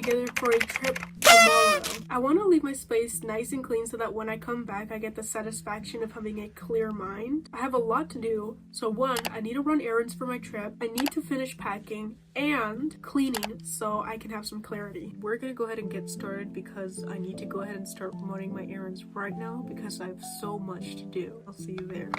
together for a trip tomorrow. I want to leave my space nice and clean so that when I come back, I get the satisfaction of having a clear mind. I have a lot to do. So one, I need to run errands for my trip. I need to finish packing and cleaning so I can have some clarity. We're gonna go ahead and get started because I need to go ahead and start running my errands right now because I have so much to do. I'll see you there.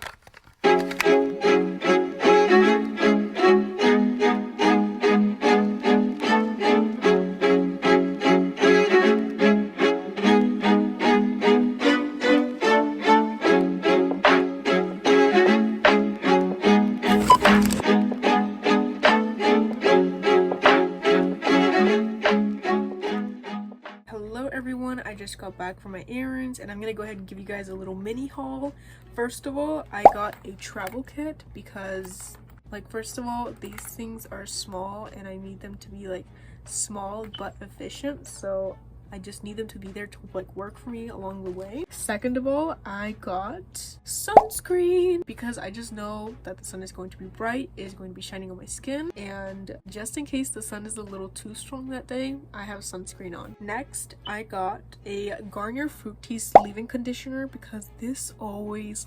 I just got back from my errands and I'm gonna go ahead and give you guys a little mini haul. First of all, I got a travel kit because, like, first of all, these things are small and I need them to be like small but efficient, so I just need them to be there to like work for me along the way. Second of all, I got sunscreen because I just know that the sun is going to be bright, it is going to be shining on my skin, and just in case the sun is a little too strong that day, I have sunscreen on. Next, I got a Garnier Fructis leave-in conditioner because this always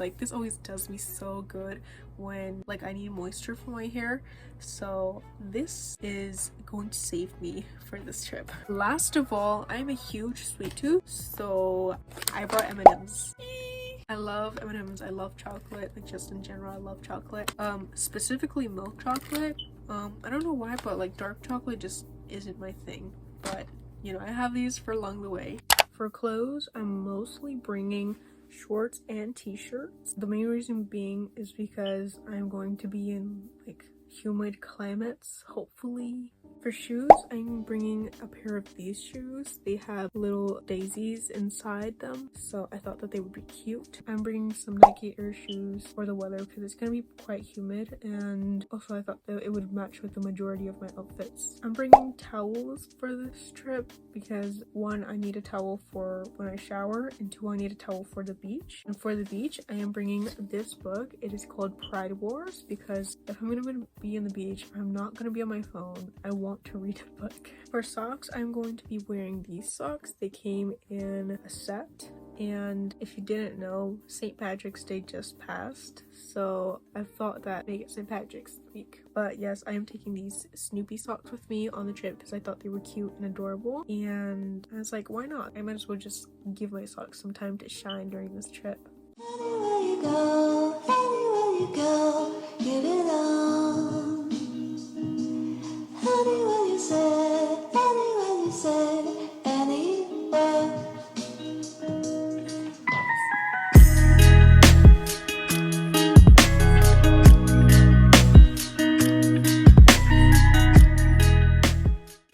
does me so good when like I need moisture for my hair, so this is going to save me for this trip. Last of all, I'm a huge sweet tooth, so I brought M&Ms. I love M&Ms. I love chocolate, like just in general I love chocolate, specifically milk chocolate. I don't know why, but like dark chocolate just isn't my thing, but you know, I have these for along the way. For clothes, I'm mostly bringing shorts and t-shirts. The main reason being is because I'm going to be in like humid climates, hopefully. For shoes, I'm bringing a pair of these shoes. They have little daisies inside them, so I thought that they would be cute. I'm bringing some Nike Air shoes for the weather because it's gonna be quite humid, and also I thought that it would match with the majority of my outfits. I'm bringing towels for this trip because one, I need a towel for when I shower, and two, I need a towel for the beach. And for the beach, I am bringing this book. It is called Pride Wars because if I'm gonna be in the beach, I'm not gonna be on my phone. I want to read a book. For socks, I'm going to be wearing these socks. They came in a set, and if you didn't know, St. Patrick's Day just passed, so I thought that make it St. Patrick's week. But yes, I am taking these Snoopy socks with me on the trip because I thought they were cute and adorable, and I was like, why not? I might as well just give my socks some time to shine during this trip. Anywhere you go, give it all. Anywhere you say, anywhere.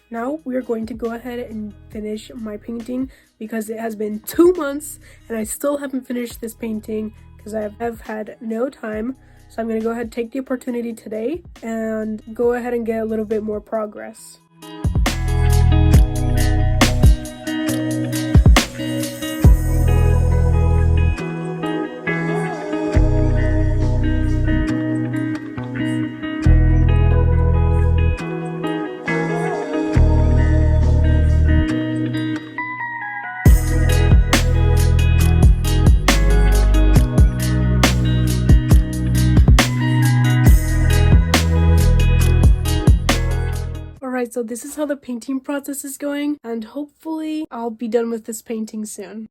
Now we are going to go ahead and finish my painting because it has been 2 months and I still haven't finished this painting because I have had no time. So I'm going to go ahead and take the opportunity today and go ahead and get a little bit more progress. Alright, so this is how the painting process is going, and hopefully I'll be done with this painting soon.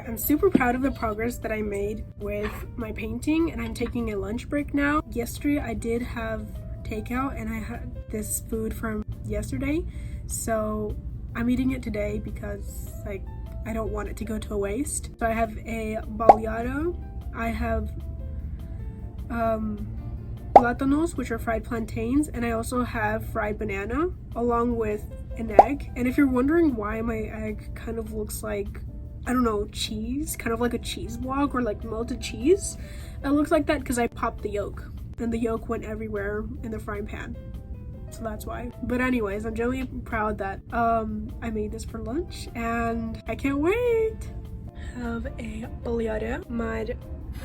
I'm super proud of the progress that I made with my painting, and I'm taking a lunch break now. Yesterday I did have takeout and I had this food from yesterday, so I'm eating it today because like I don't want it to go to waste. So I have a baleado, I have plátanos, which are fried plantains, and I also have fried banana along with an egg. And if you're wondering why my egg kind of looks like I don't know, cheese, kind of like a cheese block or like melted cheese. It looks like that because I popped the yolk and the yolk went everywhere in the frying pan. So that's why. But anyways, I'm genuinely proud that I made this for lunch and I can't wait. Have a bollata, my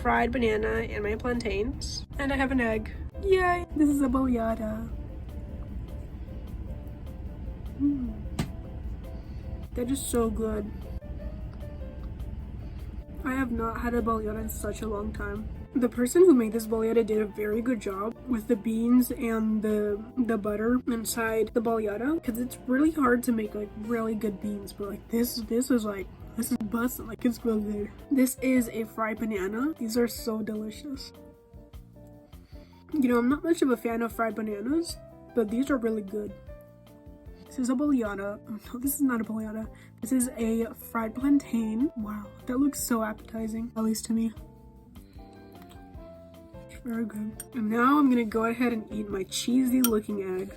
fried banana and my plantains, and I have an egg. Yay! This is a bollata. That is so good. I have not had a bollata in such a long time. The person who made this bollata did a very good job with the beans and the butter inside the bollata, because it's really hard to make like really good beans, but like this is busted, like it's real good. This is a fried banana. These are so delicious. You know, I'm not much of a fan of fried bananas, but these are really good. This is a bollata. No, this is not a bollata. This is a fried plantain. Wow, that looks so appetizing, at least to me. Very good. And now I'm gonna go ahead and eat my cheesy looking egg.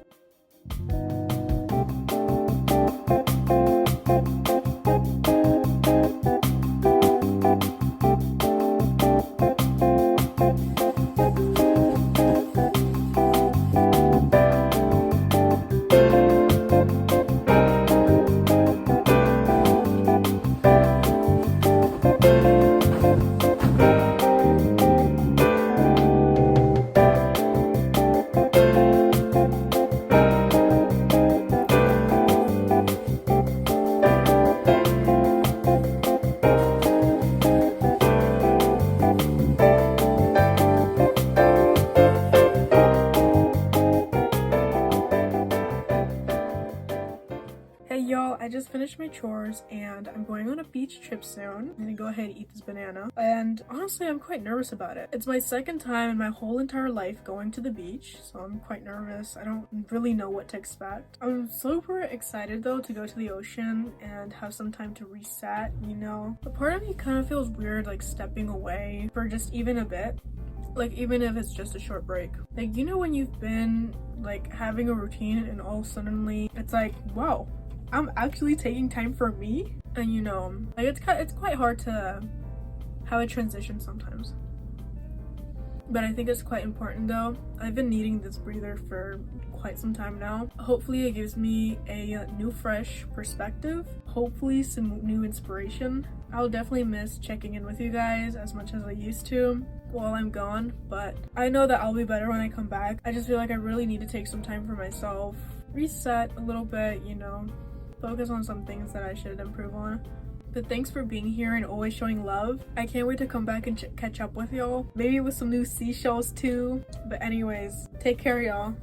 Hey y'all, I just finished my chores and I'm going on a beach trip soon. I'm gonna go ahead and eat this banana. And honestly, I'm quite nervous about it. It's my second time in my whole entire life going to the beach, so I'm quite nervous. I don't really know what to expect. I'm super excited though to go to the ocean and have some time to reset, you know. But part of me kind of feels weird like stepping away for just even a bit. Like even if it's just a short break. Like, you know, when you've been like having a routine and all suddenly it's like, whoa, I'm actually taking time for me. And you know, like it's quite hard to have a transition sometimes. But I think it's quite important though. I've been needing this breather for quite some time now. Hopefully it gives me a new fresh perspective. Hopefully some new inspiration. I'll definitely miss checking in with you guys as much as I used to while I'm gone, but I know that I'll be better when I come back. I just feel like I really need to take some time for myself, reset a little bit, you know, focus on some things that I should improve on. But thanks for being here and always showing love. I can't wait to come back and catch up with y'all. Maybe with some new seashells too. But anyways, take care y'all.